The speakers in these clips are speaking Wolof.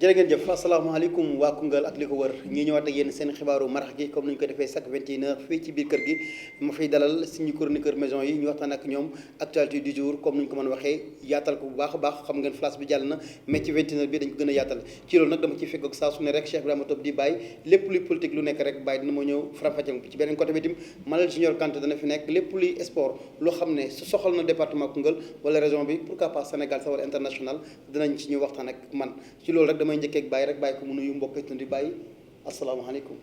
jërë ngeen jëf asalaamaaleykum waa Koungheul ak li ko wër ñi ñëwaat ak yéen seen xibaaru marax gi comme ni ñu ko defee chaque 21h fii ci biir kër gi ma fiy dalal suñu chroniqueur maison yi ñu waxtaan ak ñoom actualité du jour comme ni ñu ko mën waxee yaatal ko bu baax a baax xam ngeen flash bi jàll na mais ci 21h bi dañ ko gën a yaatal ci loolu nag dama ciy fekk ak saa su ne rek Cheikh Ibrahima Top di bàyyi lépp luy politique lu nekk rek bàyyi dina ma ñëw faram-fàccee ci beneen côté bi tim Malal Junior Kanté dana fi nekk lépp luy sport loo xam ne su soxal na département Koungheul wala région bi pourquoi pas Sénégal sa wala international dinañ ci ñu waxtaan ak man ci loolu rek damay njëkkee ak bàyyi rek bàyyi ko mu nuyu mbokk yi di bàyyi asalaamaaleykum.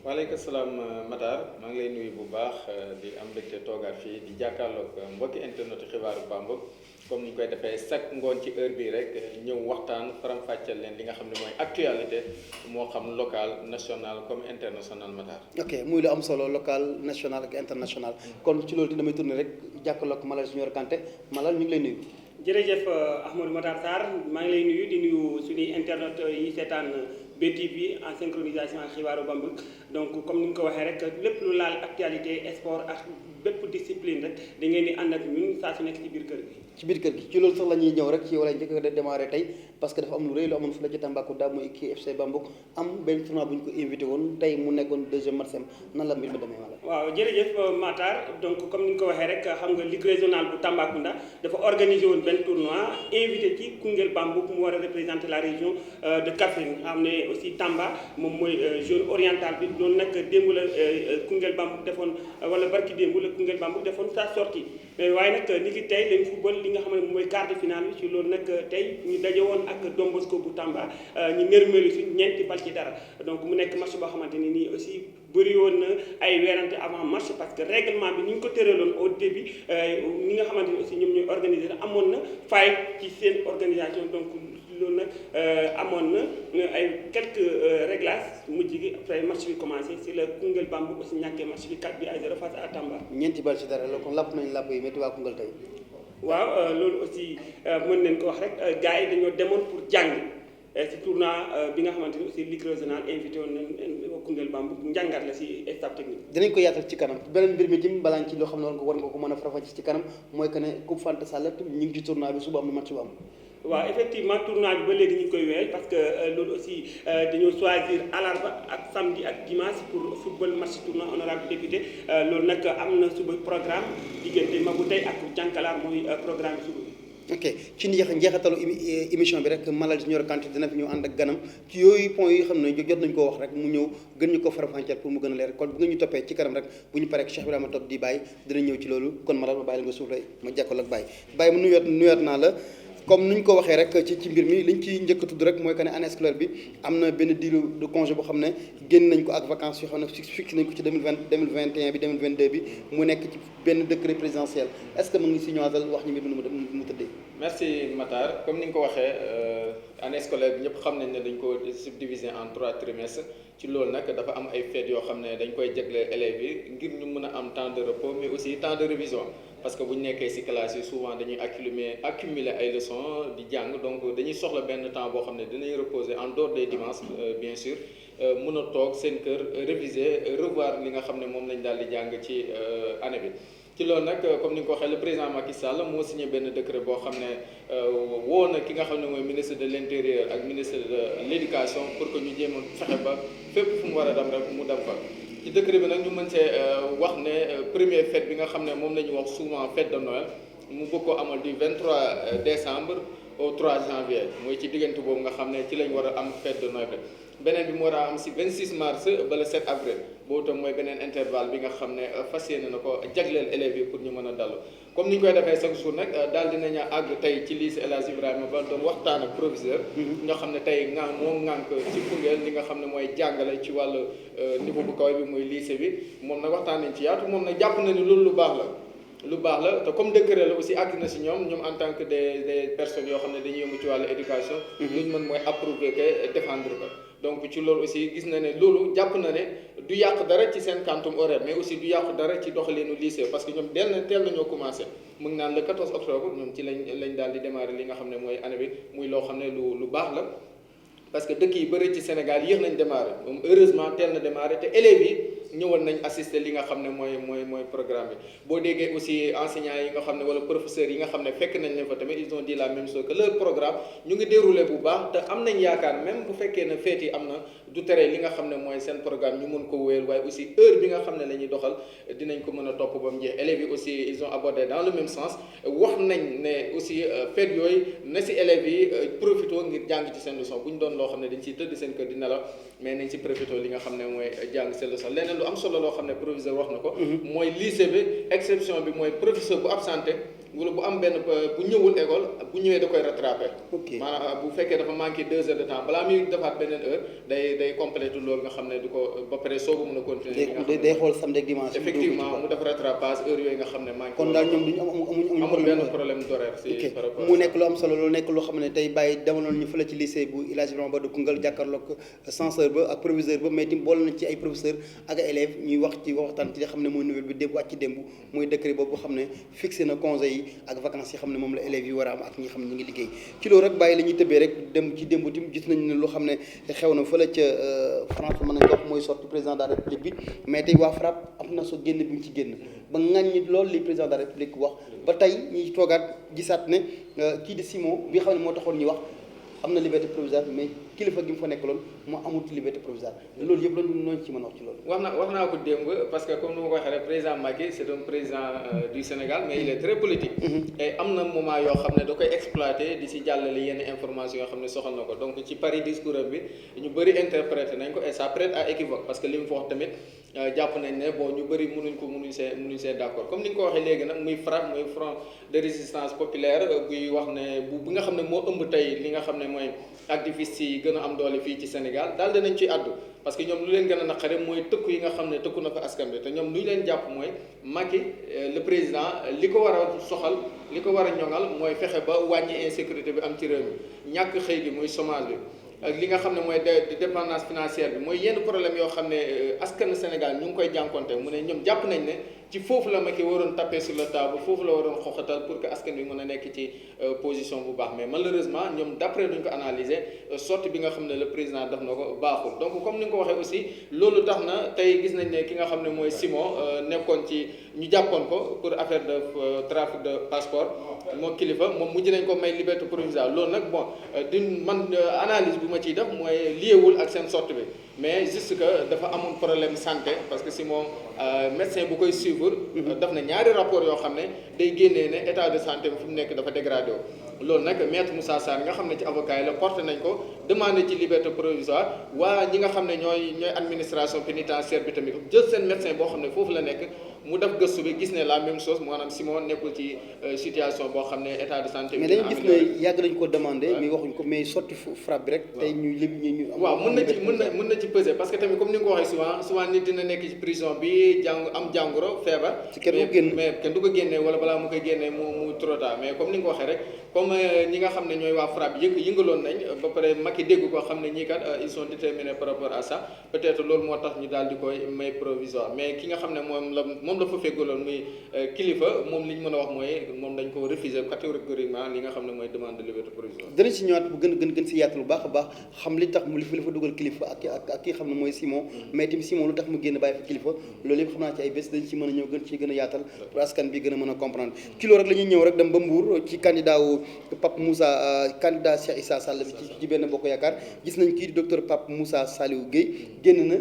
waaleykum salaam Matar maa ngi lay nuyu bu baax di am mbégte toogaat fii di jàkkaarloog mbokki internet xibaaru Bambouck comme ni ñu koy defee chaque ngoon ci heure bii rek ñëw waxtaan faram-fàcceel leen li nga xam ne mooy actualité moo xam local national comme international Matar. ok muy lu am solo local national ak international kon ci loolu damay tourné rek jàkkaarloog Malal Junior Kanté Malal ñu ngi lay nuyu. jërëjëf Ahmadou Matar Sarr maa ngi lay nuyu di nuyu suñuy internet yi seetaan BTV en synchronisation ak xibaaru Bambouck donc comme ni nga ko waxee rek lépp lu laal actualité sport ak bépp discipline rek da ngeen di ànd ak ñun saa su nekk ci biir kër gi. ci biir kër gi ci loolu sax la ñuy ñëw rek ci wala njëkk a démarrer tey parce que dafa am lu rëy lu amoon fële ci Tambacounda muy kii FC Bambouck am benn tournoi bu ñu ko invité woon tey mu nekkoon deuxième match am nan la mbir mi demee wala. waaw jërëjëf Matar donc comme ni nga ko waxee rek xam nga ligue régionale bu Tambacounda dafa organisé woon benn tournoi invité ci Koungheul Bambouck mu war a représenter la région de Kaffrine xam ne aussi Tamba moom mooy zone orientale bi loolu nag démb la Koungheul Bambouck defoon wala barki démb la Koungheul Bambouck defoon sa sortie waaye nag ni ki tey lañ football li nga xam ne moom mooy quart de finale bi ci loolu nag tey ñu daje woon ak Don Bosco bu Tamba ñu nërmeelu si ñeenti bal ci dara donc mu nekk match boo xamante ni nii aussi bëri woon na ay weerante avant match parce que règlement bi ni ñu ko tëraloon au début ñi nga xamante ni aussi ñoom ñooy organiser amoon na faille ci seen organisation donc loolu nag amoon na ay quelques réglages mujj gi après match bi commencé si la Koungheul Bambouck aussi ñàkkee match bi 4-0 face à Tamba. ñeenti bal ci dara la kon làpp nañu làpp yi métti waa Koungheul tey. waaw loolu aussi mën nañ ko wax rek gars yi dañoo demoon pour jàng ci tournoi bi nga xamante ni aussi ligue régionale invité woon nañ Koungheul Bambouck njàngat la si staff technique. dinañ ko yaatal ci kanam beneen mbir mi tim balaa ci loo xam ne war nga ko mën a farafàcc ci kanam mooy que ne Coupe Fanta Sall ñu ngi ci tournoi bi suba am na match bu am. waaw effectivement tournoi bi ba léegi ñu ngi koy wéyal parce que loolu aussi dañoo choisir alarba ak samedi ak dimanche pour football match tournoi honorable député loolu nag am na suba programme diggante Magu tey ak Jànkalaar mooy programme bi suba bi. ok ci njeexatalu émission bi rek Malal Junior Kanté dina fi ñëw ànd ak ganam ci yooyu point yi xam ne jot nañu koo wax rek mu ñëw gën ñu ko faram-fàcceel pour mu gën a leer kon bu nga ñu toppee ci kanam rek bu ñu paree ak Cheikh Ibrahima Top di bàyyi dina ñëw ci loolu kon Malal ma bàyyi la nga suuf lay ma jàkkoo ak bàyyi mu nuyoot naa la comme ni ñu ko waxee rek ci mbir mi liñ ci njëkk a tudd rek mooy que ne année scolaire bi am na benn diiru de congé boo xam ne génn nañ ko ak vacances yoo xam ne fixé nañ ko ci 2021 bi 2022 bi mu nekk ci benn décret présidentiel est-ce que mën nga si ñëwaatal wax ñu mbir mi nu mu tëddee. merci Matar comme ni nga ko waxee année scolaire bi ñëpp xam nañ ne dañ ko subdiviser en 3 trimestres ci loolu nag dafa am ay fêtes yoo xam ne dañ koy jagleel élèves yi ngir ñu mën a am temps de repos mais aussi temps de révision parce que bu ñu nekkee ci classe yi souvent dañuy accumuler ay leçons di jàng donc dañuy soxla benn temps boo xam ne dinañ reposer en dehors des dimanches bien sûr mën a toog seen kër réviser revoir li nga xam ne moom lañ daal di jàng ci année bi. ci loolu nag comme ni nga ko waxee le président Macky Sall moo signé benn décret boo xam ne woo na ki nga xam ne mooy ministre de l'intérieur ak ministre de l'éducation pour que ñu jéem a fexe ba fépp fu mu war a dem rek mu dem fa. ci décret bi nag ñu mën see wax ne première fête bi nga xam ne moom la ñuy wax souvent fête de Noël mu bëgg ko amal du 23 décembre au 3 janvier mooy ci diggante boobu nga xam ne ci lañ war a am fête de Noël. beneen bi mu war a am si 26 mars ba le 7 avril boobu tam mooy beneen intervalle bi nga xam ne fas yéene na ko jagleel élèves yi pour ñu mën a dallu comme ni ñu koy defee chaque jour nag daal dinañu àgg tey ci lycée El Hadj Ibrahima Ba doon waxtaan ak proviseur nga xam ne tey moom ŋànk ci Koungheul li nga xam ne mooy jàngale ci wàllu niveau bu kaw bi mooy lycée bi moom nag waxtaan nañ ci yaatu moom nag jàpp na ni loolu lu baax la lu baax la te comme décret la aussi àgg na si ñoom en tant que des personnes yoo xam ne dañuy yëngu ci wàllu éducation. lu ñu mën mooy approuver que défendre ko. donc ci loolu aussi gis na ne loolu jàpp na ne du yàq dara ci seen quantum horaire mais aussi du yàq dara ci doxalinu lycée parce que ñoom teel nañoo commencé mu ngi naan le 14 octobre ñoom ci lañ daal di démarrer li nga xam ne mooy année bi muy loo xam ne lu baax la. parce que dëkk yi bëri ci Sénégal yéex nañ démarrer moom heureusement teel na démarrer te élèves yi ñëwoon nañ assister li nga xam ne mooy programme bi boo déggee aussi enseignants yi nga xam ne wala professeurs yi nga xam ne fekk nañ leen fa tamit ils ont dit la même chose que leur programme ñu ngi déroulé bu baax te am nañ yaakaar même bu fekkee ne feet yi am na du tere li nga xam ne mooy seen programme ñu mën ko wéyal waaye aussi heure bi nga xam ne la ñuy doxal dinañ ko mën a topp ba mu jeex élèves yi aussi ils ont abordé dans le même sens wax nañ ne aussi feet yooyu na si élèves yi profité ngir jàng ci seen leçon bu ñu doon loo xam ne dañ ciy tëdd seen kër di nelaw mais nañ si profité li nga xam ne mooy jàng seen leçon leneen lu am solo loo xam ne proviseur wax na ko mooy lycée bi exception bi mooy professeur bu absenté wala bu am benn bu ñëwul école bu ñëwee da koy rattrapé maanaam bu fekkee dafa manqué 2 heures de temps balaa muy defaat beneen heure day complété loolu nga xam ne du ko ba pare soogu mën a continuer day xool samedi ak dimanche effectivement mu def rattrapage heure yooyu nga xam ne manqué kon daal ñoom duñu amul benn problème d'horaire si par rapport mu nekk lu am solo loolu nekk loo xam ne tey bàyyi demaloon ñu fële ci lycée bu El Hadji Ibrahima Ba de Koungheul jàkkaarloog censeur ba ak proviseur ba mais tim boole na ci ay professeur ak ay élèves ñuy wax ci waxtaan ci li xam ne mooy nouvelle bi démb wàcc ci démb mooy décret boobu xam ne fixé na congé yi ak vacances yi xam ne moom la élèves yi war a am ak ñi xam ne ñu ngi liggéey ci loolu rek bàyyi la ñuy tëbbee rek dem ci démb tim gis nañu ne loo xam ne xew na fële ca France mën nañ ko wax mooy sorti président de la république bi mais tey waa FRAPP am na so génn bi ñu ci génn ba ŋàññi loolu li président de la république wax ba tey ñuy toogaat gisaat ne kii di Simon bi nga xam ne moo taxoon ñu wax am na liberté provisoire mais kilifa gi mu fa nekk loolu moo amul liberté provisoire loolu yëpp lañu noonu ci mën a wax ci loolu wax naa ko démb parce que comme ni ma ko waxee rek président Macky c'est un président du Sénégal mais il est très politique et am na moment yoo xam ne da koy exploiter di si jàllale yenn information yoo xam ne soxal na ko donc ci Paris discours bi ñu bëri interprété nañ ko et ça prête à équivoque parce que li mu fa wax tamit jàpp nañ ne bon ñu bëri mënuñ see d'accord comme ni nga ko waxee léegi nag muy FRAPP muy Front de résistance populaire buy wax ne bu nga xam ne moo ëmb tey li nga xam ne mooy activistes yi gën a am doole fii ci Sénégal daal dinañ ciy àddu parce que ñoom lu leen gën a naqare mooy tëkku yi nga xam ne tëkku na ko askan bi te ñoom lu ñu leen jàpp mooy Macky le président li ko war a soxal li ko war a ñoŋal mooy fexe ba wàññi insécurité bi am ci réew mi ñàkk xëy gi muy chômage bi ak li nga xam ne mooy dépendance financière bi mooy yenn problème yoo xam ne askan Sénégal ñu ngi koy jànkonte mu ne ñoom jàpp nañ ne ci foofu la Macky waroon taper sur le table foofu la waroon xoxatal pour que askan bi mën a nekk ci position bu baax mais malheureusement ñoom d'après duñ ko analyser sortie bi nga xam ne le président def na ko baaxul donc comme ni nga ko waxee aussi loolu tax na tey gis nañ ne ki nga xam ne mooy Simon nekkoon ci ñu jàppoon ko pour affaire de trafic de passeport moo kilifa moom mujj nañ ko may liberté provisoire loolu nag bon man analyse bu ma ciy def mooy liéwul ak seen sortie bi mais juste que dafa amoon problème santé parce que Simon médecin bu koy suivre daf na ñaari rapport yoo xam ne day génnee ne état de santé bi fi mu nekk dafa dégradé wu loolu nag maître Moussa Sarr nga xam ne ci avocat yi la porté nañ ko demandé ci liberté provisoire waa ñi nga xam ne ñooy administration pénitentiaire bi tamit jël seen médecin boo xam ne foofu la nekk mu def gëstu bi gis ne la même chose maanaam Simon nekkul ci situation boo xam ne état de santé mais dañu gis ne yàgg nañu ko demandé mais waxuñ ko mais sorti FRAPP bi rek tey ñu ñu waaw mën na ci peser parce que tamit comme ni nga ko waxee souvent nit dina nekk ci prison bi am jàngoro feebar mais kenn du ko génnee wala balaa mu koy génnee mu trop tard mais comme ni nga ko waxee rek comme ñi nga xam ne ñooy waa FRAPP yëngaloon nañ ba pare Macky dégg ko xam ne ñii kat ils sont déterminés par rapport à ça peut-être loolu moo tax ñu daal di koy may provisoire mais ki nga xam ne moom la fa feggaloon muy kilifa moom li ñu mën a wax mooy moom dañ ko refuser catégoriquement li nga xam ne mooy demande de liberté provisoire. danañ si ñëwaat bu gën si yaatu lu baax a baax xam li tax mu li fa dugal kilifa ak ki xam ne mooy Simon mais tamit Simon lu tax mu génn bàyyi fa kilifa loolu yëpp xam naa ci ay bés dañ ci mën a ñëw gën a yaatal pour askan bi gën a mën a comprendre ci loolu rek la ñuy ñëw rek dem ba Mbour ci candidat wu Pape Moussa candidat Cheikh Issa Sall bi ci benn bokk yaakaar gis nañ kii di docteur Pape Moussa Saliou Guèye génn na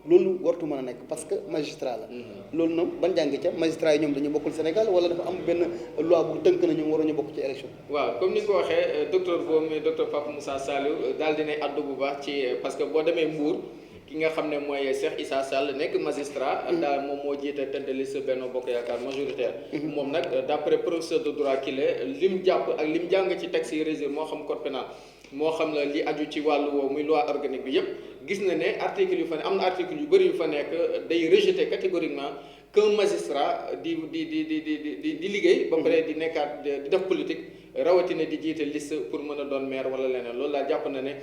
loolu wartu mën a nekk parce que magistrat la loolu noonu ban jàng ca magistrat yi ñoom dañu bokkul Sénégal wala dafa am benn loi bu tënk na ñoom waruñu bokk ci élection waaw comme ni nga ko waxee docteur boobu muy docteur Pape Moussa Saliou daal dinay addu bu baax ci parce que boo demee Mbour ki nga xam ne mooy Cheikh Issa Sall nekk magistrat daal moom moo jiite tête de liste Benno Bokk Yaakaar majoritaire moom nag d'après professeur de droit qu'il est lim jàpp ak lim jàng ci texte yi régir moo xam code pénal moo xam la li aju ci wàllu woowu muy loi organique bi yëpp gis na ne article yu fa ne am na article yu bëri yu fa nekk day rejeter catégoriquement qu'un magistrat di liggéey. ba pare di nekkaat di def politique. rawatina di jiite liste pour mën a doon maire wala leneen loolu laa jàpp na ne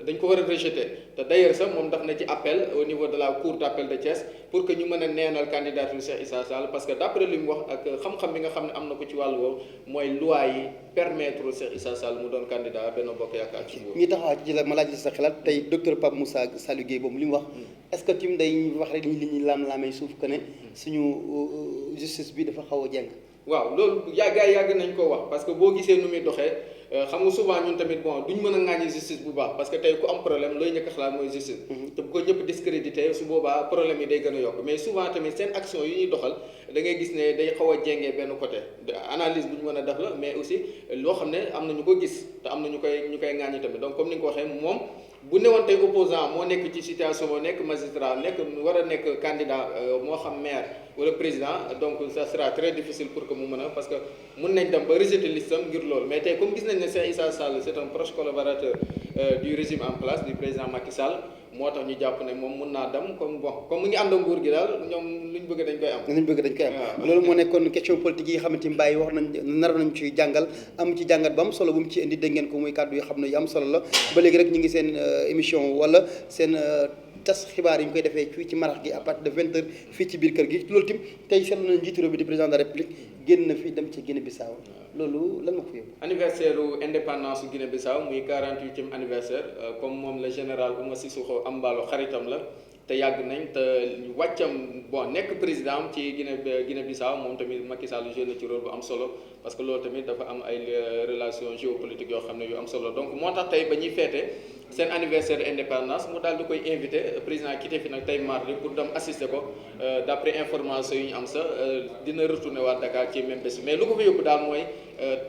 dañ ko war a rejeter te d'ailleurs sax moom daf na ci appel au niveau de la cour d'appel de Thiès pour que ñu mën a neenal candidature Cheikh Issa Sall parce que d'après li mu wax ak xam-xam bi nga xam ne am na ko ci wàllu woowu mooy loi yi permettre Cheikh Issa Sall mu doon candidat Benno Bokk Yaakaar ci nguur. ñi taxawaat ci la ma laaj sa xalaat tey docteur Pape Moussa Saliou Guèye boobu li mu wax est-ce que tim day wax rek li ñuy laam-laamee suuf que ne suñu justice bi dafa xaw a jeng. waaw loolu yàgg nañ koo wax parce que boo gisee nu muy doxee xam nga souvent ñun tamit bon duñ mën a ŋàññi justice bu baax parce que tey ku am problème looy njëkk a xalaat mooy justice. te bu ko ñëpp discrédité su boobaa problème yi day gën a yokk mais souvent tamit seen action yu ñuy doxal da ngay gis ne day xaw a jengee benn côté analyse bu ñu mën a def la mais aussi loo xam ne am na ñu ko gis te am na ñu koy ŋàññi tamit donc comme ni nga ko waxee moom. bu newoon tey opposant moo nekk ci situation moo nekk magistrat war a nekk candidat moo xam maire wala président donc ça sera très difficile pour que mu mën a parce que mun nañ dem ba rejeter listam ngir loolu mais tey comme gis nañ ne Cheikh Issa Sall c'est un proche collaborateur du régime en place du président Macky Sall moo tax ñu jàpp ne moom mun naa dem comme mu ngi ànd nguur gi daal ñoom luñ bëgg dañ koy am. loolu moo nekkoon question politique yi nga xamante ni Mbaye wax nar nañ ci jàngal am ci jàngat bu am solo bu mu ci indi dégg ngeen ko muy kàddu yoo xam ne yu am solo la ba léegi rek ñu ngi seen émission wala seen tas xibaar yi ñu koy defee fii ci marax gi à partir de 20h fii ci biir kër gi loolu tim tey seetlu na njiitu réew bi di président de la république génn na fi dem ci Guinée Bissau loolu lan ma ko yóbbu. anniversaire u indépendance u Guinée Bissau muy 48e anniversaire comme moom le général Oumar Sissoko Embalo xaritam la te yàgg nañ te wàccam nekk président ci Guinée Bissau moom tamit Macky Sall joué na ci rôle bu am solo parce que loolu tamit dafa am ay relations géopolitiques yoo xam ne yu am solo donc moo tax tey ba ñuy feete seen anniversaire indépendance mu daal di koy invité président quitté fi nag tey mardi pour dem assister ko d'après information yu ñu am sax dina retourner waa Dakar ci même bés mais lu ko fa yóbbu daal mooy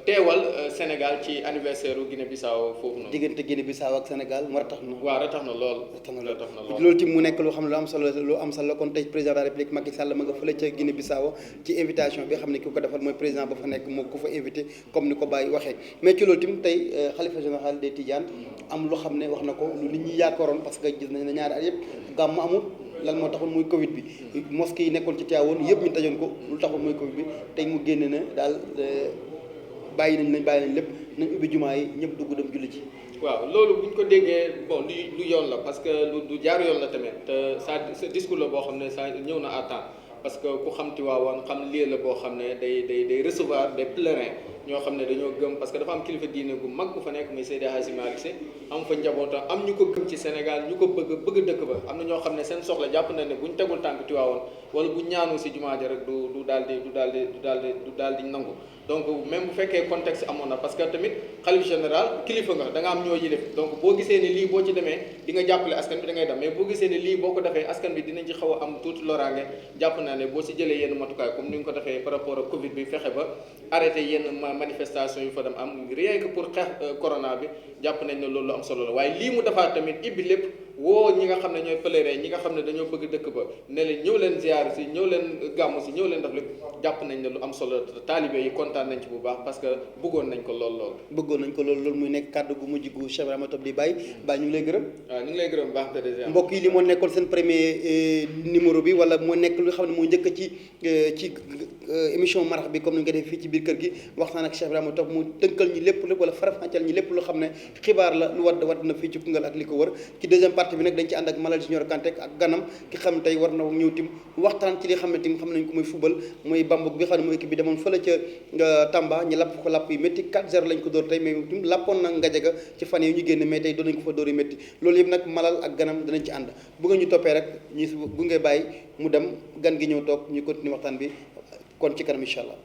teewal Sénégal ci anniversaire u Guinée Bissau foofu noonu. diggante Guinée Bissau ak Sénégal mu ratax na. waaw ratax na lool. loolu tim mu nekk loo xam ne lu am solo kon tey président de la République Macky Sall ma nga fële ca Guinée Bissau ci invitation bi xam ne ki ko defal mooy président ba fa nekk moo ko fa invité comme ni ko Baye waxee mais ci loolu tim tey xalifa général des Tidianes am loo xam ne wax na ko lu nit ñi yaakaaroon parce que gis nañ ne ñaari at yëpp gàmm amul lan moo taxoon muy Covid bi mosquée yi nekkoon ci Tivaouane yëpp ñu tajoon ko lu taxoon muy Covid bi tey mu génne na daal bàyyi nañ lépp nañ ubbi jumaa yi ñëpp dugg dem julli ci. waaw loolu bu ñu ko déggee lu yoon la parce que lu jaar yoon la tamit te sa discours la boo xam ne sa ñëw na à temps parce que ku xam Tivaouane xam lii la boo xam ne day recevoir des pèlerins ñoo xam ne dañoo gëm parce que dafa am kilifa diine gu mag ku fa nekk muy Seydi Hadji Malick Sy am fa njabootam am ñu ko gëm ci Sénégal ñu ko bëgg dëkk ba am na ñoo xam ne seen soxla jàpp na ne bu ñu tegul tànk Tivaouane wala bu ñaanu si jumaa ji rek du daal di nangu donc même bu fekkee contexte amoon na parce que tamit xalif général kilifa nga da nga am ñoo yilif donc boo gisee ni lii boo ci demee di nga jàppale askan bi da ngay dem mais boo gisee ni lii boo ko defee askan bi dinañ ci xaw a am tuuti loraange jàpp naa ne boo si jëlee yenn matukaay comme ni nga ko defee par rapport ak Covid bi fexe ba arrêté yenn manifestation yu fa dem am rien que pour xeex corona bi jàpp nañ ne loolu am solo la waaye lii mu defaat tamit ibbi lépp woo ñi nga xam ne ñooy pèlerin ñi nga xam ne dañoo bëgg dëkk ba ne leen ñëw leen ziar si ñëw leen gàmmu si ñëw leen def lépp jàpp nañ ne lu am solo taalibe yi kontaan nañ ci bu baax parce que bëggoon nañ ko lool muy nekk kàddu gu mujj gu Cheikh Ibrahima Top di Baye ñu ngi lay gërëm. waaw ñu ngi lay gërëm baax de mbokk yi li moo nekkoon seen premier numéro bi wala moo nekk lu xam ne moo njëkk ci émission marax bi comme ni nga ko defee fii ci biir kër gi waxtaan ak Cheikh Ibrahima Top mu tënkal ñi lépp wala farafàncal ñi lépp lu xam ne xibaar la lu wadd na fii ci Koungheul ak li ko wër ci deuxième partie bi nag dañ ci ànd ak Malal Junior Kanté ak ganam ki xam tey war na ñëw tim waxtaan ci li xam ne tim xam nañ ko muy football muy bambuk bi xam ne mooy équipe bi demoon fële ca Tamba ñu lapp ko lapp yu métti 4-0 lañ ko dóor tey mais tim lappoon na Ngadiaga ci fan yi ñu génn mais tey doon nañ ko fa dóor yu métti loolu yëpp nag Malal ak ganam danañ ci ànd bu nga ñu toppee rek ñu bu ngay bàyyi mu dem gan gi ñëw toog ñu continuer waxtaan bi kon ci kanam incha allah.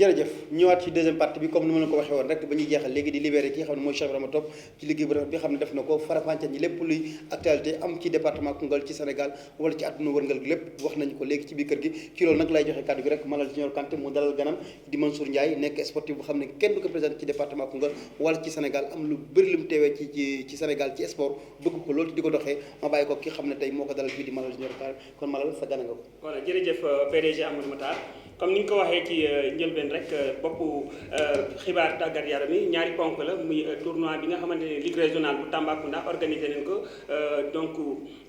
jërëjëf ñëwaat ci deuxième partie bi comme ni ma la ko waxee woon rek ba ñuy jeexal léegi di libéré ki xam ne mooy Cheikh Ibrahima Top ci liggéey bu rafet bi xam ne def na ko farafànce ñi lépp luy actualité am ci département Koungheul ci Sénégal wala ci àdduna wërngal gi lépp wax nañu ko léegi ci biir kër gi ci loolu nag lay joxe kàddu gi rek Malal Junior Kanté mu dalal ganam di Mansour Ndiaye nekk sportif bu xam ne kenn du ko présenté ci département Koungheul wala ci Sénégal am lu bëri lu mu teewee ci Sénégal ci sport bëgg ko loolu di ko doxee ma bàyyi ko ki xam ne tey moo ko dalal fii di Malal Junior Kanté kon Malal sa gana nga ko. voilà jërëjëf PDG Amadou Matar comme ni nga ko waxee ci njëlbeen rek boppu xibaar tàggat yaram yi ñaari ponk la muy tournoi bi nga xamante ne ligue régionale bu Tambacounda organisé nañ ko donc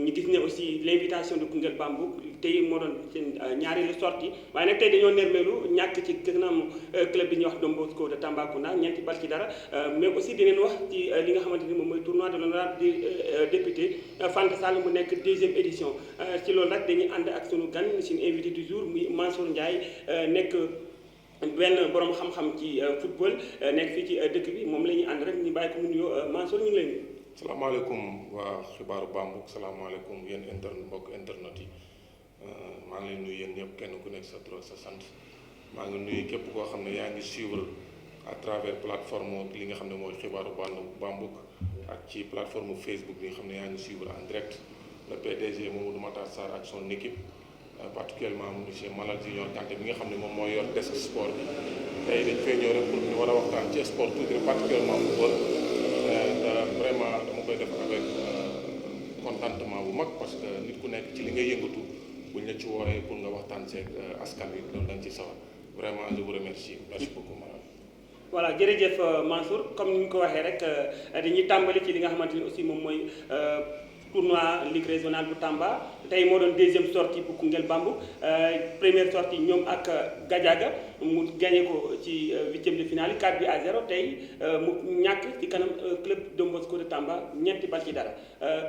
ñu gis ne aussi l'invitation de Koungheul Bambouk tey moo doon seen ñaareelu sortie waaye nag tey dañoo nermeelu ñàkk ci kanam club bi ñuy wax Don Bosco de Tambacounda ñeenti bal ci dara mais aussi dinañ wax ci li nga xamante ni moom mooy tournoi de l'honorable député Fanta Sall mu nekk deuxième édition ci loolu nag dañuy ànd ak sunu gan suñu invité du jour muy Mansour Ndiaye nekk benn borom xam-xam ci football nekk fii ci dëkk bi moom la ñuy ànd rek ñu bàyyi ko mu nuyoo Mansour ñu ngi lay nuyu. salaamaaleykum waa xibaaru Bambouk salaamaaleykum yéen mbokk internet yi maa ngi leen nuyu yéen ñëpp kenn ku nekk sa tur sa sant maa ngi nuyu képp koo xam ne yaa ngi suivre à travers plateforme li nga xam ne mooy xibaaru Bambouk ak ci plateforme Facebook bi nga xam ne yaa ngi suivre en direct le PDG Mamadou Matar Sarr ak son équipe. Particulièrement monsieur Malal Junior Kanté bi nga xam ne moom mooy yor desk sport bi tey dañ fay ñëw rek pour ñu war a waxtaan ci sport tuuti particulièrement football te vraiment dama koy def avec contentement bu mag parce que nit ku nekk ci li ngay yëngatu buñ la ci wooyee pour nga waxtaan seeg askan wi loolu dañ ci sawar vraiment je vous remercie merci beaucoup Malal. voilà jërëjëf Mansour comme ni ñu ko waxee rek dañuy tàmbali ci li nga xamante ni aussi moom mooy tournoi ligue régionale bu Tamba tey moo doon deuxième sortie bu Koungheul Bambouk première sortie ñoom ak Gadiaga mu gagné ko ci huitième de finale 4-0 tey mu ñàkk ci kanam club Don Bosco de Tamba ñeenti bal ci dara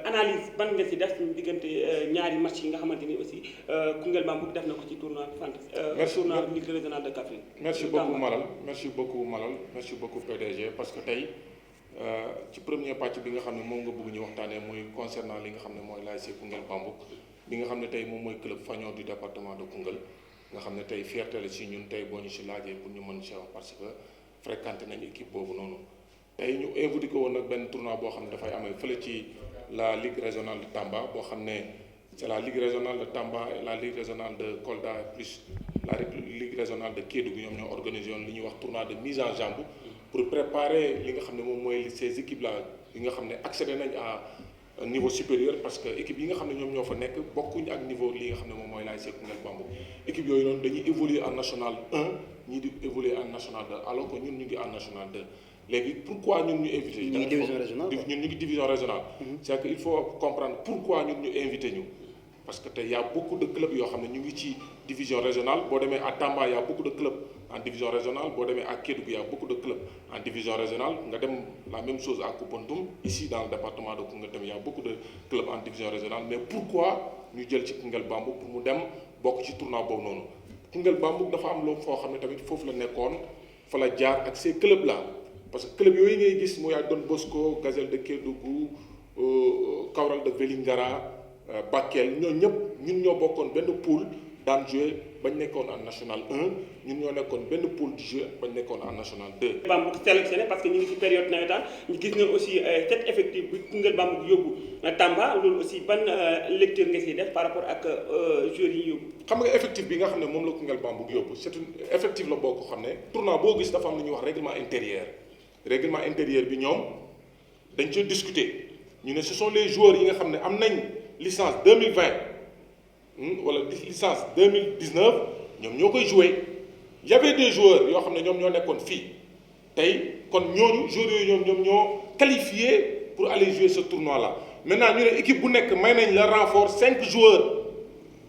analyse ban nga si def suñu diggante ñaari match yi nga xamante ni aussi Koungheul Bambouk def na ko ci tournoi tournoi ligue régionale de Kaffrine. merci beaucoup Malal merci beaucoup Malal merci beaucoup PDG parce que tey ci premier pàcc bi nga xam ne moom nga bëgg ñu waxtaanee mooy concernant li nga xam ne mooy l'ASC Koungheul Bambouk bi nga xam ne tey moom mooy club fanion du département de Koungheul nga xam ne tey fierté la si ñun tey boo ñu si laajee pour ñu mën si wax parce que fréquenté nañ équipe boobu noonu tey ñu invité ko woon nag benn tournoi boo xam ne dafay amee fële ci la ligue régionale de Tamba boo xam ne c'est la ligue régionale de Tamba et la ligue régionale de Kolda plus la ligue régionale de Kédougou ñoom ñoo organisé woon li ñuy wax tournoi de mise en jambe pour préparer li nga xam ne moom mooy ces équipes là yi nga xam ne accédé nañ à niveau supérieur parce que équipe yi nga xam ne ñoom ñoo fa nekk bokkuñ ak niveau li nga xam ne moom mooy l'ASC Koungheul Bambouk équipe yooyu noonu dañuy évoluer en national 1 ñii di évoluer en national 2 alors que ñun ñu ngi en national 2 léegi pourquoi ñun ñu invité ñu ngi division régionale ñun ñu ngi division régionale c'est que il faut comprendre pourquoi ñun ñu invité ñu parce que tey y a beaucoup de clubs yoo xam ne ñu ngi ci division régionale boo demee à Tamba y a beaucoup de clubs en division régionale boo demee à Kédougou y a beaucoup de clubs en division régionale nga dem la même chose à Koupentoum ici dans le département de Koungheul tamit y a beaucoup de clubs en division régionale mais pourquoi ñu jël ci Koungheul Bambouk pour mu dem bokk ci tournoi boobu noonu Koungheul Bambouk dafa am loo foo xam ne tamit foofu la nekkoon fa la jaar ak ces clubs là parce que club yooyu ngay gis mooy ay Don Bosco Gazelle de Kédougou Kawral de Vélingara Bakel ñoo ñëpp ñun ñoo bokkoon benn poule daan joué bañ nekkoon en national 1 ñun ñoo nekkoon benn poule di joué bañ nekkoon en national 2. Bambouk sélectionné parce que ñu ngi ci période nawetaan ñu gis ne aussi cet effectif bi Koungheul Bambouk yóbbu Tamba loolu aussi ban lecture nga siy def par rapport ak joueurs yi yóbbu. xam nga effectif bi nga xam ne moom la Koungheul Bambouk yóbbu c'est une effectif la boo ko xam ne tournoi boo gis dafa am lu ñuy wax règlement intérieur bi ñoom dañ ci discuter ñu ne ce sont les joueurs yi nga xam ne am nañ licence 2020 wala licence 2019 ñoom ñoo koy joué y avait des joueurs yoo xam ne ñoom ñoo nekkoon fii tey kon ñooñu joueurs yooyu ñoom ñoo qualifié pour aller jouer ce tournoi là maintenant ñu ne équipe bu nekk may nañ la renfort 5 joueurs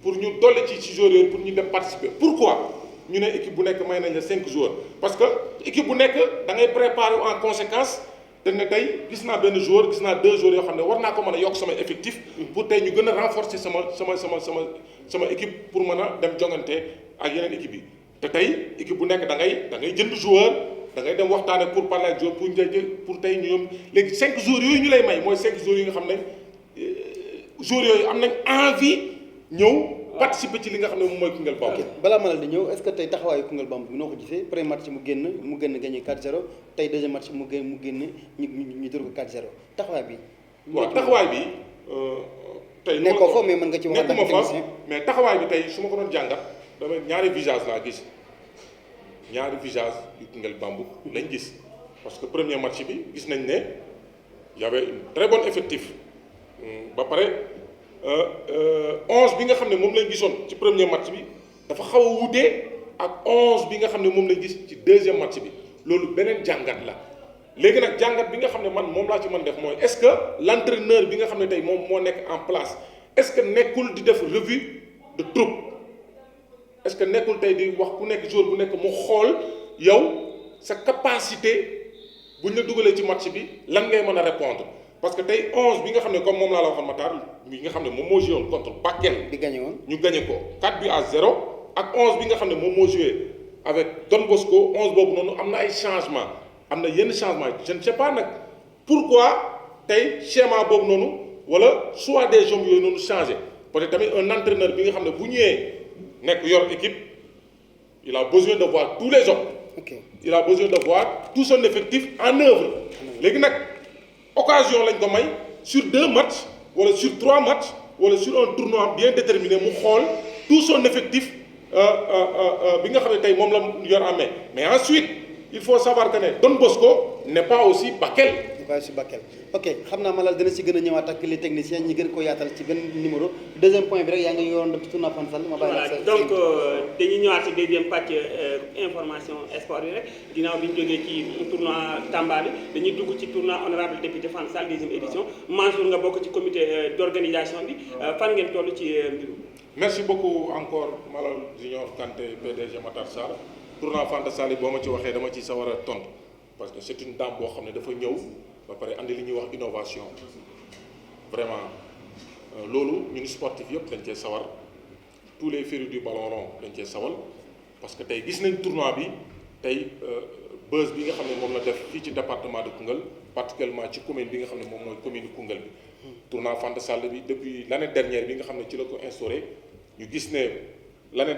pour ñu dolli ci joueurs yooyu pour ñu dem participer pourquoi ñu ne équipe bu nekk may nañ la 5 joueurs parce que équipe bu nekk da ngay préparer en conséquence te ne tey gis naa benn joueur gis naa 2 joueurs yoo xam ne war naa ko mën a yokk sama effectif pour tey ñu gën a renforcer sama équipe pour mën a dem jongante ak yeneen équipe yi te tey équipe bu nekk da ngay jënd joueur da ngay dem waxtaane pour parler ak joueur pour tey ñoom léegi 5 joueurs yooyu ñu lay may mooy 5 joueurs yi nga xam ne joueurs yooyu am nañ envie ñëw participer ci li nga xam ne moom mooy Koungheul Bambou. ok balaa ma la di ñëw est-ce que tey taxawaayu Koungheul Bambou bi noo ko gisee premier match mu génn gagné 4-0 tey deuxième match mu génn ñu dóor ko 4-0 taxawaay bi. waaw taxawaay bi tey. nekkoo fa mais mën nga ci wax nekkuma fa mais taxawaay bi tey su ma ko doon jàngat dama ñaari visage laa gis ñaari visage yu Koungheul Bambou lañ gis parce que premier match bi gis nañ ne y avait une très bon effectif ba pare 11 bi nga xam ne moom lañ gisoon ci premier match bi dafa xaw a wutee ak 11 bi nga xam ne moom lañ gis ci deuxième match bi loolu beneen jàngat la. léegi nag jàngat bi nga xam ne man moom laa ci mën def mooy est-ce que l'entraîneur bi nga xam ne tey moom moo nekk en place est-ce que nekkul di def revue de troupe est-ce que nekkul tey di wax ku nekk joueur bu nekk mu xool yow sa capacité bu ñu la dugalee ci match bi lan ngay mën a répondre parce que tey 11 bi nga xam ne comme moom laa la waxoon Matar bi nga xam ne moom moo joué woon contre Bakel. bi gagné woon ñu gagné ko 4-0 ak 11 bi nga xam ne moom moo joué avec Don Bosco 11 boobu noonu am na ay changements. am na yenn changement je ne sais pas nag pourquoi tey schéma boobu noonu wala soit des hommes yooyu noonu changé peut-être tamit un entraîneur bi nga xam ne bu ñëwee nekk yor équipe il a besoin de voir tous les hommes. ok il a besoin de voir tout son effectif en œuvre. léegi nag occasion lañ ko may sur 2 matchs wala sur 3 matchs wala sur un tournoi bien déterminé mu xool tout son effectif bi nga xam ne tey moom la yor en main mais ensuite. il faut savoir que ne Don Bosco n'est pas aussi Bakel. n'est pas aussi Bakel ok xam naa Malal dina si gën a ñëwaat ak les techniciens ñi gën ko yaatal ci benn numéro deuxième point bi rek yaa ngi yoroon def tournoi Fansal ma bàyyi la voilà donc dañuy ñëwaat ci deuxième pàcc information sport yi rek ginnaaw bi ñu jógee ci tournoi Tamba bi dañuy dugg ci tournoi honorable député Fansal deuxième édition Mansour nga bokk ci comité d'organisation bi fan ngeen toll ci mbirum. merci beaucoup encore Malal Junior Kanté PDG Matar Sarr. tournoi Fansal yi boo ma ci waxee dama ci sawar a tontu parce que c'est une dame boo xam ne dafa ñëw ba pare andi li ñuy wax innovation vraiment loolu ñun sportif yëpp dañ cee sawar tous les férus du ballon rond dañ cee sawal parce que tey gis nañ tournoi bi tey buzz bi nga xam ne moom la def fii ci département de Koungheul particulièrement ci commune bi nga xam ne moom mooy commune Koungheul bi. tournoi Fansal bi depuis l'année dernière bi nga xam ne ci la ko instauré ñu gis ne. l'année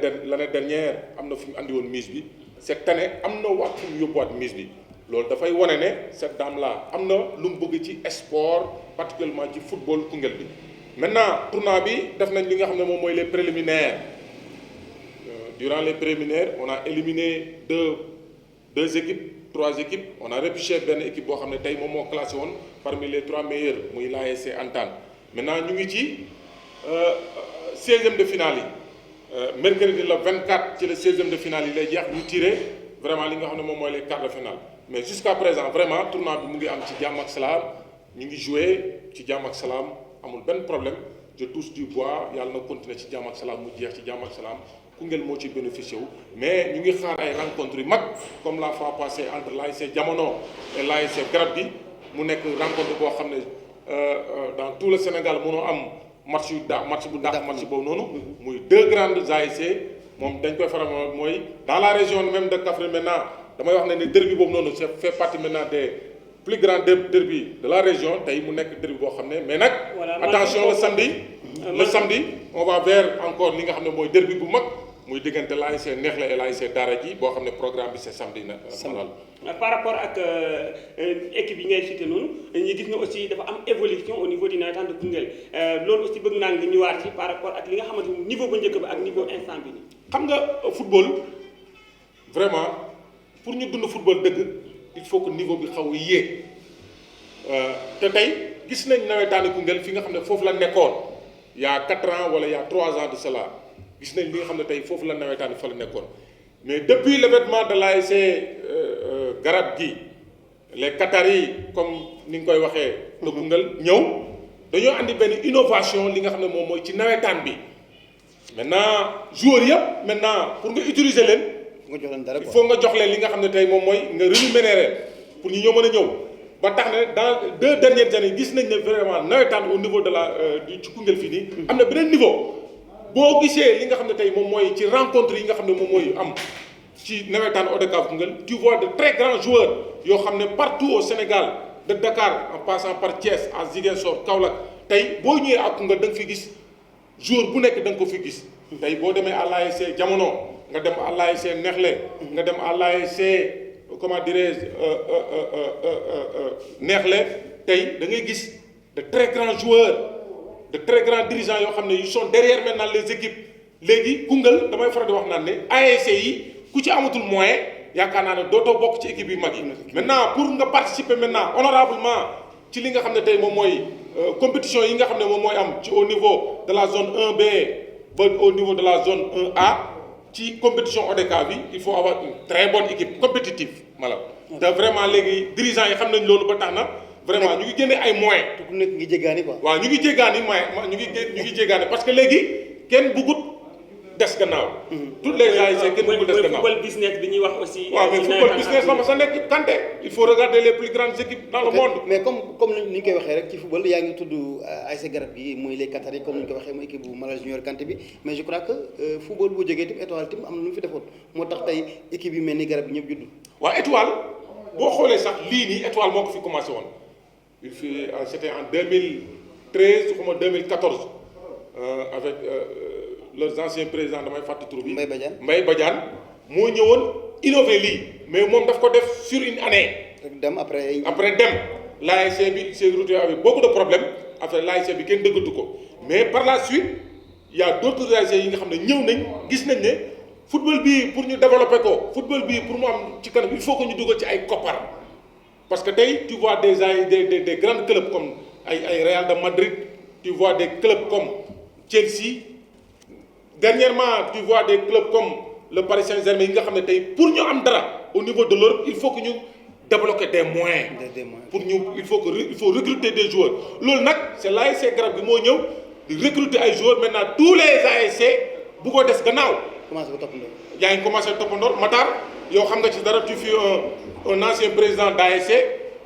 dernière am na fu ñu andi woon mise bi cette année am na waat fu mu yóbbuwaat mise bi loolu dafay wane ne cette dame là am na lu mu bëgg ci sport particulièrement ci football Koungheul bi. maintenant tournoi bi def nañ li nga xam ne moom mooy les préliminaires durant les préliminaires on a éliminé deux équipes 3 équipes on a repêché benn équipe boo xam ne tey moom moo classé woon parmi les 3 meilleurs muy l'ASC Antane maintenant ñu ngi ci 16e de finale yi. mercredi le 24 ci le 16e de finale yi lay jeex ñu tiré vraiment li nga xam ne moom mooy les quarts de finale mais jusqu'à présent vraiment tournoi bi mu ngi am ci jàmm ak salaam ñu ngi joué ci jàmm ak salaam amul benn problème je touche du bois yàlla na continuer ci jàmm ak salaam mu jeex ci jàmm ak salaam Koungheul moo ci bénéficié wu mais ñu ngi xaar ay rencontres yu mag comme la fois passée entre l'ASC Jamono et l'ASC Garab gi mu nekk rencontre boo xam ne dans tout le Sénégal mënoo am match bu dàq match boobu noonu muy 2 grandes ASC moom dañ koy faral mooy dans la région même de Kaffrine maintenant damay wax ne derby boobu noonu c'est fait partie maintenant des plus grands derby de la région tey mu nekk derby boo xam ne mais nag attention le samedi on va vers encore li nga xam ne mooy derby bu mag muy diggante l'ASC Neexle et l'ASC Daara ji boo xam ne programme bi c'est samedi na Malal. par rapport ak équipe yi ngay cité noonu ñu gis ne aussi dafa am évolution au niveau du nawetaan de Koungheul loolu aussi bëgg naa nga ñëwaat ci par rapport ak li nga xamante ni niveau ba njëkk ba ak niveau instant bi nii. xam nga football vraiment pour ñu dund football dëgg il faut que niveau bi xaw a yéeg te tey gis nañ nawetaanu Koungheul fi nga xam ne foofu la nekkoon il y a 4 ans wala il y a 3 ans de cela gis nañ li nga xam ne tey foofu la nawetaanu fa la nekkoon mais depuis l'avènement de l'ASC Garab gi les Qataris comme ni nga koy waxee. de Koungheul ñëw dañoo andi benn innovation li nga xam ne moom mooy ci nawetaan bi maintenant joueurs yëpp maintenant pour nga utiliser leen. nga jox leen dara il faut nga jox leen li nga xam ne tey moom mooy nga rémunérer pour ñu ñoo mën a ñëw ba tax ne dans 2 dernières années gis nañ ne vraiment nawetaan au niveau de la ci Koungheul fii nii. am na beneen niveau boo gisee li nga xam ne tey moom mooy ci rencontre yi nga xam ne moom mooy am ci nawetaan ODCAV Koungheul tu vois de très grands joueurs yoo xam ne partout au Sénégal de Dakar en passant par Thiès à Ziguinchor Kaolack tey boo ñëwee ak Koungheul da nga fi gis joueur bu nekk da nga ko fi gis. tey boo demee à l'ASC Jamono nga dem à l'ASC Neexle nga dem à l'ASC comment dirais-je Neexle tey da ngay gis de très grands joueurs de très grands dirigeants yoo xam ne ils sont derrière maintenant les équipes léegi Koungheul damay faral di wax naan ne ASC yi ku ci amatul moyen yaakaar naa ne dootoo bokk ci équipe yu mag yi. maintenant pour nga participer maintenant honorablement ci li nga xam ne tey moom mooy compétition yi nga xam ne moom mooy am ci au niveau de la zone 1B ba au niveau de la zone 1A ci compétition ODCAV bi il faut avoir une très bonne équipe compétitive voilà. te vraiment léegi dirigeants yi xam nañ loolu ba tax na. vraiment ñu ngi génne ay moyens. ku nekk ngi jéggaani quoi. waaw ñu ngi jéggaani ñu ngi jéggaani parce que léegi kenn bëggut des gannaaw. toutes les ASC kenn bëggul des gannaaw. football business bi ñuy wax aussi. waaw mais football business sama sa nekk Kanté il faut regarder les plus grandes équipes dans le monde. mais comme ni ñu koy waxee rek ci football yaa ngi tudd ASC Garab gi mooy les Qataris comme ni ñu ko waxee mooy équipe bu Malal Junior Kanté bi mais je crois que football bu jógee tim étoile tim am na lu mu fi defoon moo tax tey équipe yu mel ni Garab gi ñëpp juddu. waaw étoile boo xoolee sax lii nii étoile moo ko fi commencé woon il fut c'était en 2013 ou 2014 avec leurs anciens présidents damay fàtte tur bi. Mbaye Badiane moo ñëwoon innové lii mais moom daf ko def sur une année. dem après dem l'ASC bi s'est retrouvé avec beaucoup de problèmes après l'ASC bi kenn dëggatu ko mais par la suite il y a d'autres ASC yi nga xam ne ñëw nañ gis nañ ne football bii pour ñu développer ko football bii pour mu am ci kanam il faut que ñu dugal ci ay koppar parce que tey tu vois des grands clubs comme ay Real de Madrid tu vois des clubs comme Chelsea dernièrement tu vois des clubs comme le Paris Saint-Germain yi nga xam ne tey pour ñu am dara au niveau de l'Europe il faut que ñu débloquer des moyens. pour ñu il faut recruter des joueurs loolu nag c'est l'ASC Garab gi moo ñëw di recruter ay joueurs maintenant tous les ASC bu ko des gannaaw. commencé ko toppandoo. yaa ngi commencé toppandoo Matar yow xam nga ci dara tu fus un ancien président d'ASC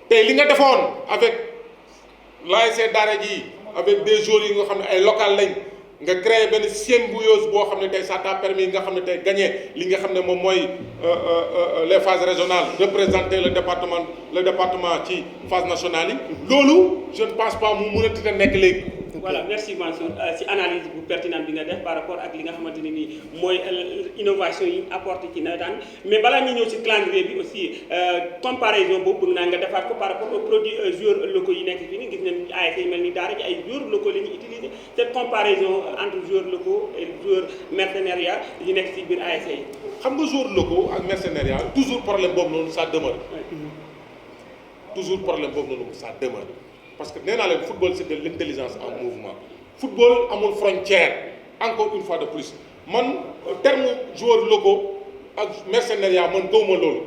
tey li nga defoon avec l'ASC Daara ji avec des joueurs yi nga xam ne ay local lañ nga créé benn symbiose boo xam ne tey ça t'a permis nga xam ne tey gagné li nga xam ne moom mooy les phases régionales représenter le département ci phase nationale yi loolu je ne pense pas mu mënati a nekk léegi. voilà merci Mansour si analyse bu pertinente bi nga def par rapport ak li nga xamante ne nii mooy innovation yi apporté ci nawetaan mais balaa ñu ñëw si calendrier bi aussi comparaison boobu bëgg naa nga defaat ko par rapport aux produits joueurs locaux yi nekk fii nii gis nañ ASC yi mel ni Daara ji ay joueurs locaux la ñuy utiliser cette comparaison entre joueurs locaux et joueurs mercenariat yi nekk si biir ASC yi. xam nga joueurs locaux ak mercenariat toujours problème boobu noonu ça demeure. toujours problème boobu noonu ça demeure. parce que nee naa leen football c'est de l'intelligence en mouvement football amul frontière encore une fois de plus man terme joueurs locaux ak mercenariat man gëwuma loolu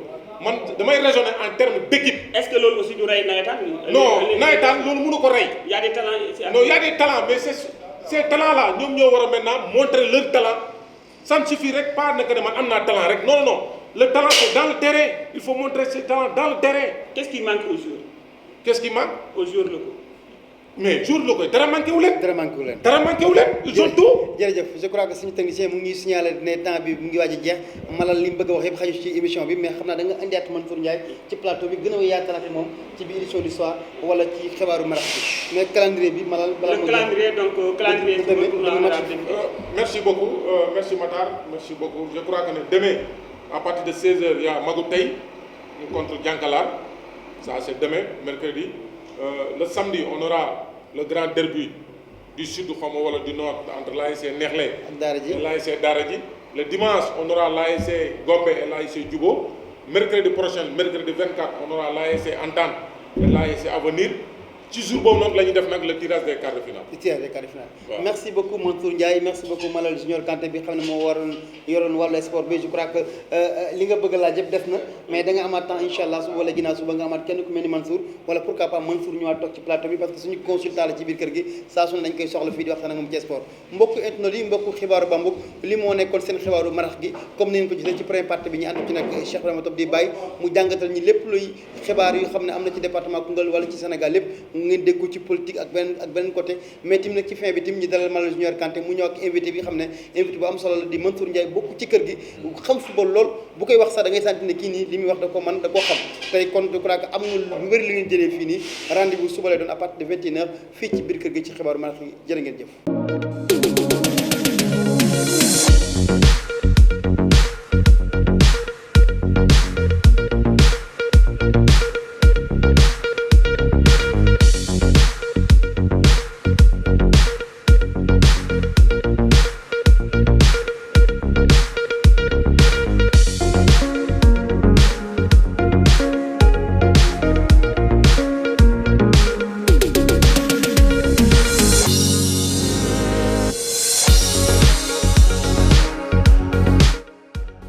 man damay raisonner en termes d'équipe. est-ce que loolu aussi du rey nawetaan. non nawetaan loolu mënu ko rey. y a des talents. non y a des talents mais ces talents là ñoom ñoo war a maintenant montrer leur talent ça ne suffit rek pas ne que man am naa talent rek non non le talent c'est dans le terrain il faut montrer ses talents dans le terrain. qu'est-ce qui manque aux joueurs. qu'est-ce qui manque aux joueurs locaux. mais joueurs locaux dara manqué wu leen. dara manqué wu leen. dara manqué wu leen. ils ont tout. jërëjëf je crois que suñu technicien mu ngi ñuy signaler ne temps bi mu ngi waaj a jeex Malal li mu bëgg a wax yëpp xaju ci émission bi mais xam naa da nga indiwaat Mansour Ndiaye ci plateau bi gën a yaatal ak moom ci biir édition du soir wala ci xibaaru marax bi mais calendrier bi Malal. balaa le calendrier donc calendrier. merci beaucoup merci Matar merci beaucoup je crois que ne demain à partir de 16h il y a Magou Tey contre Diankalar ça c'est demain mercredi. Le samedi on aura le grand derby du sud xawma wala du nord entre l'ASC Neexle et l'ASC Daara ji le dimanche on aura l'ASC Gombe et l'ASC Djubo mercredi prochain mercredi 24 on aura l'ASC Entente et l'ASC Avenir ci jour boobu noonu la ñuy def nag le tirage des quarts de finale. le tirage des quarts de finale. merci beaucoup Mansour Ndiaye merci beaucoup Malal Junior Kanté bi xam ne moo yoroon wàllu sport bi je crois que li nga bëgg a laaj yëpp def na mais da nga amaat temps incha allah suba wala ginnaaw suba nga amaat kenn ku mel ni Mansour wala pourquoi pas Mansour ñëwaat toog ci plateau bi parce que suñu consultant la ci biir kër gi saa su ne dañ koy soxla fii di waxtaan ak moom ci sport mbokku internet yi mbokku xibaaru Bambouck li moo nekkoon seen xibaaru marax gi comme ni ngeen ko gisee ci première partie bi ñu ànd ci nag Cheikh Ibrahima Top di bàyyi mu jàngatal ñi lépp luy xibaar yu xam ne am na ci département Koungheul wala ci Sénégal lépp ngeen dégg ko ci politique ak beneen côté mais tim nag ci fin bi tim ñu dalal Malal Junior Kanté mu ñëw ak invité bi xam ne invité bu am solo la di Mansour Ndiaye bokk ci kër gi xam football lool bu koy wax sax da ngay sentir ne kii nii li muy wax da ko man da koo xam tey kon je crois que am na lu bëri li ngeen jëlee fii nii rendez-vous suba lay doon à partir de 21h fii ci biir kër gi ci xibaaru marax gi jërë ngeen jëf